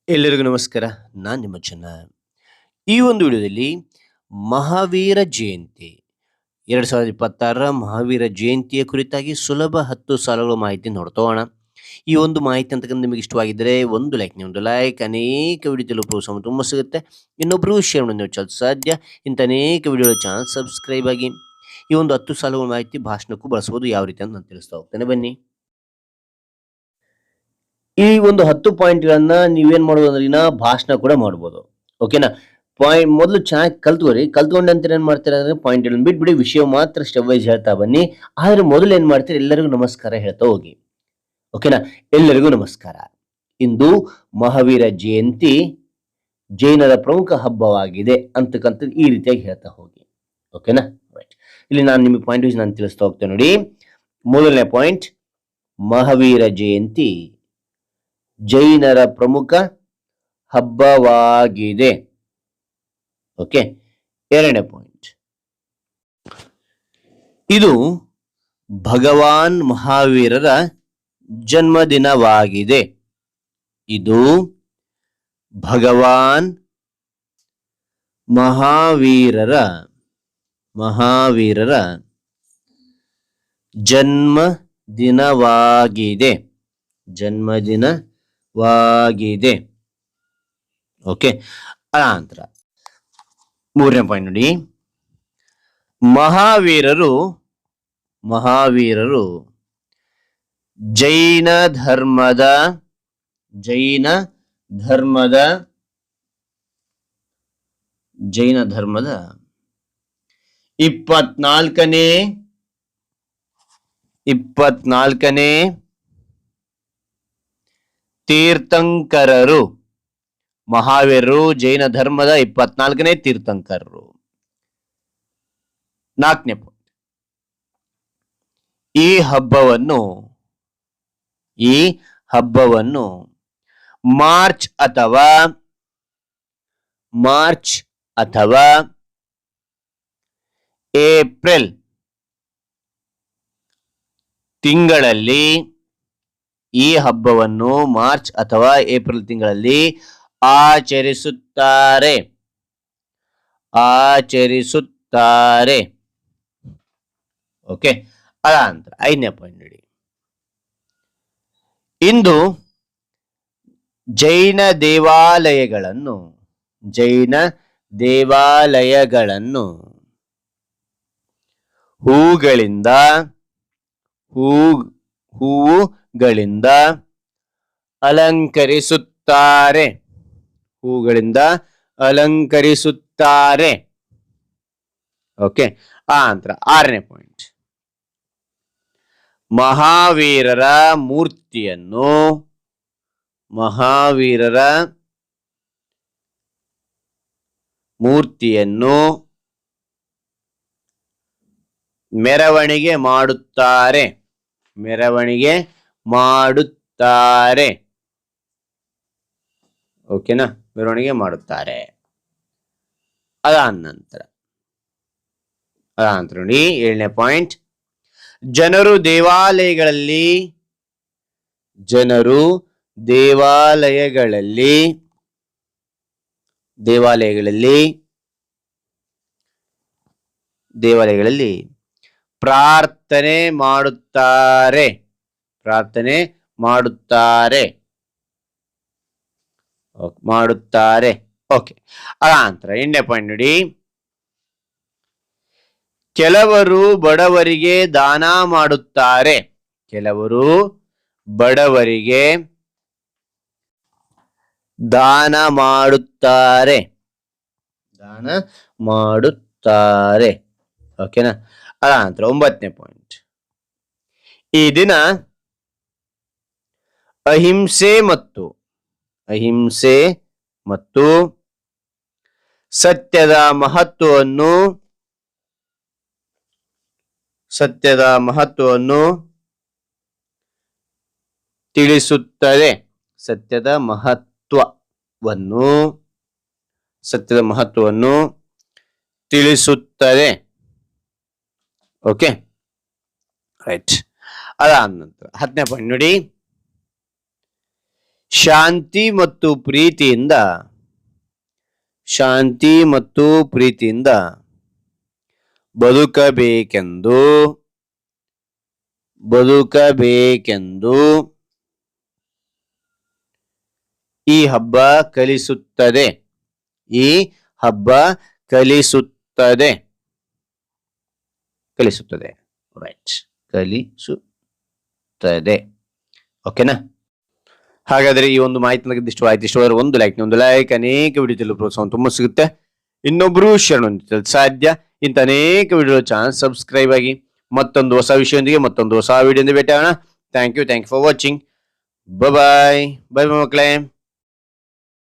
ಎಲ್ಲರಿಗೂ ನಮಸ್ಕಾರ. ನಾನು ನಿಮ್ಮ ಚೆನ್ನ. ಈ ಒಂದು ವಿಡಿಯೋದಲ್ಲಿ ಮಹಾವೀರ ಜಯಂತಿ 2026ರ ಮಹಾವೀರ ಜಯಂತಿಯ ಕುರಿತಾಗಿ ಸುಲಭ 10 ಸಾಲುಗಳ ಮಾಹಿತಿ ನೋಡ್ತೋಣ. ಈ ಒಂದು ಮಾಹಿತಿ ಅಂತಕ್ಕಂಥ ನಿಮಗೆ ಇಷ್ಟವಾಗಿದ್ದರೆ ಒಂದು ಲೈಕ್ ಅನೇಕ ವಿಡಿಯೋ ತಲುಪುವ ಸಮಯ ತುಂಬ ಸಿಗುತ್ತೆ. ಇನ್ನೊಬ್ಬರು ಶೇರ್ ಮಾಡಿ ನೀವು ಸಾಧ್ಯ. ಇಂಥ ಅನೇಕ ವಿಡಿಯೋ ಚಾನಲ್ ಸಬ್ಸ್ಕ್ರೈಬ್ ಆಗಿ. ಈ ಒಂದು 10 ಸಾಲುಗಳ ಮಾಹಿತಿ ಭಾಷಣಕ್ಕೂ ಬಳಸಬಹುದು. ಯಾವ ರೀತಿ ಅಂತ ನಾನು ತಿಳಿಸ್ತಾ ಹೋಗ್ತೇನೆ, ಬನ್ನಿ. ಈ ಒಂದು 10 ಪಾಯಿಂಟ್ಗಳನ್ನ ನೀವೇನ್ ಮಾಡ್ಬೋದು ಅಂದ್ರೆ ಭಾಷಣ ಕೂಡ ಮಾಡ್ಬೋದು. ಓಕೆನಾ? ಮೊದಲು ಚೆನ್ನಾಗಿ ಕಲ್ತ್ಕೊಂಡ ನಂತರ ಏನ್ ಮಾಡ್ತೀರಾ ಅಂದ್ರೆ ಪಾಯಿಂಟ್ ಬಿಟ್ಬಿಡಿ, ವಿಷಯ ಮಾತ್ರ ಸ್ಟೆಪ್ ವೈಸ್ ಹೇಳ್ತಾ ಬನ್ನಿ. ಆದ್ರೆ ಮೊದಲು ಏನ್ ಮಾಡ್ತೀರಿ, ಎಲ್ಲರಿಗೂ ನಮಸ್ಕಾರ ಹೇಳ್ತಾ ಹೋಗಿ. ಓಕೆನಾ? ಎಲ್ಲರಿಗೂ ನಮಸ್ಕಾರ. ಇಂದು ಮಹಾವೀರ ಜಯಂತಿ ಜೈನರ ಪ್ರಮುಖ ಹಬ್ಬವಾಗಿದೆ ಅಂತಕ್ಕಂಥದ್ದು ಈ ರೀತಿಯಾಗಿ ಹೇಳ್ತಾ ಹೋಗಿ. ಓಕೆನಾ? ರೈಟ್. ಇಲ್ಲಿ ನಾನು ನಿಮಗೆ ಪಾಯಿಂಟ್ ವೈಸ್ ನಾನು ತಿಳಿಸ್ತಾ ಹೋಗ್ತೇನೆ ನೋಡಿ. ಮೊದಲನೇ ಪಾಯಿಂಟ್, ಮಹಾವೀರ ಜಯಂತಿ ಜೈನರ ಪ್ರಮುಖ ಹಬ್ಬವಾಗಿದೆ. ಓಕೆ. ಎರಡನೇ ಪಾಯಿಂಟ್, ಇದು ಭಗವಾನ್ ಮಹಾವೀರರ ಜನ್ಮದಿನವಾಗಿದೆ. ಇದು ಭಗವಾನ್ ಮಹಾವೀರರ ಜನ್ಮದಿನವಾಗಿದೆ. ಓಕೆ. ಅನಂತರ ಮೂರನೇ ಪಾಯಿಂಟ್ ನೋಡಿ, ಮಹಾವೀರರು ಜೈನ ಧರ್ಮದ 24ನೇ ತೀರ್ಥಂಕರರು. ಮಹಾವೀರರು ಜೈನ ಧರ್ಮದ 24ನೇ ತೀರ್ಥಂಕರರು. 4ನೇ ಪಾಯಿಂಟ್, ಈ ಹಬ್ಬವನ್ನು ಮಾರ್ಚ್ ಅಥವಾ ಏಪ್ರಿಲ್ ತಿಂಗಳಲ್ಲಿ ಆಚರಿಸುತ್ತಾರೆ. ಓಕೆ. ಅನಂತರ 5ನೇ ಪಾಯಿಂಟ್ ನೋಡಿ, ಇಂದು ಜೈನ ದೇವಾಲಯಗಳನ್ನು ಹೂವುಗಳಿಂದ ಅಲಂಕರಿಸುತ್ತಾರೆ. ಓಕೆ. ಆನಂತರ 6ನೇ ಪಾಯಿಂಟ್, ಮಹಾವೀರರ ಮೂರ್ತಿಯನ್ನು ಮೆರವಣಿಗೆ ಮಾಡುತ್ತಾರೆ. ಓಕೆನಾ? ಮೆರವಣಿಗೆ ಮಾಡುತ್ತಾರೆ. ಅದಾದ ನಂತರ ನೋಡಿ 7ನೇ ಪಾಯಿಂಟ್, ಜನರು ದೇವಾಲಯಗಳಲ್ಲಿ ಪ್ರಾರ್ಥನೆ ಮಾಡುತ್ತಾರೆ. ಓಕೆ. ಅನಂತರ 8ನೇ ಪಾಯಿಂಟ್ ನೋಡಿ, ಕೆಲವರು ಬಡವರಿಗೆ ದಾನ ಮಾಡುತ್ತಾರೆ. ಓಕೆನಾ? ಅನಂತರ 9ನೇ ಪಾಯಿಂಟ್, ಈ ದಿನ ಅಹಿಂಸೆ ಮತ್ತು ಸತ್ಯದ ಮಹತ್ವವನ್ನು ತಿಳಿಸುತ್ತದೆ. ಓಕೆ. ರೈಟ್. ಅದಾದ ನಂತರ 10ನೇ ಪಾಯಿಂಟ್ ನೋಡಿ, ಶಾಂತಿ ಮತ್ತು ಪ್ರೀತಿಯಿಂದ ಬದುಕಬೇಕೆಂದು ಈ ಹಬ್ಬ ಕಲಿಸುತ್ತದೆ. ರೈಟ್, ಕಲಿಸುತ್ತದೆ. ಓಕೆನಾ? ಹಾಗಾದ್ರೆ ಈ ಒಂದು ಮಾಹಿತಿ ನನಗೆ ಇಷ್ಟವಾದ್ರೆ ಒಂದು ಲೈಕ್, ಅನೇಕ ವಿಡಿಯೋ ತಿಳಿದು ಪ್ರೋತ್ಸಾಹ ತುಂಬ ಸಿಗುತ್ತೆ. ಇನ್ನೊಬ್ರು ಶೇರ್ ಸಾಧ್ಯ. ಇಂಥ ಅನೇಕ ವಿಡಿಯೋ ಚಾನಲ್ ಸಬ್ಸ್ಕ್ರೈಬ್ ಆಗಿ ಮತ್ತೊಂದು ಹೊಸ ವಿಷಯದೊಂದಿಗೆ ಮತ್ತೊಂದು ಹೊಸ ವಿಡಿಯೋದಿಂದ ಭೇಟಿ ಆಗೋಣ. Thank you for watching. Bye ಮಕ್ಕಳೇ.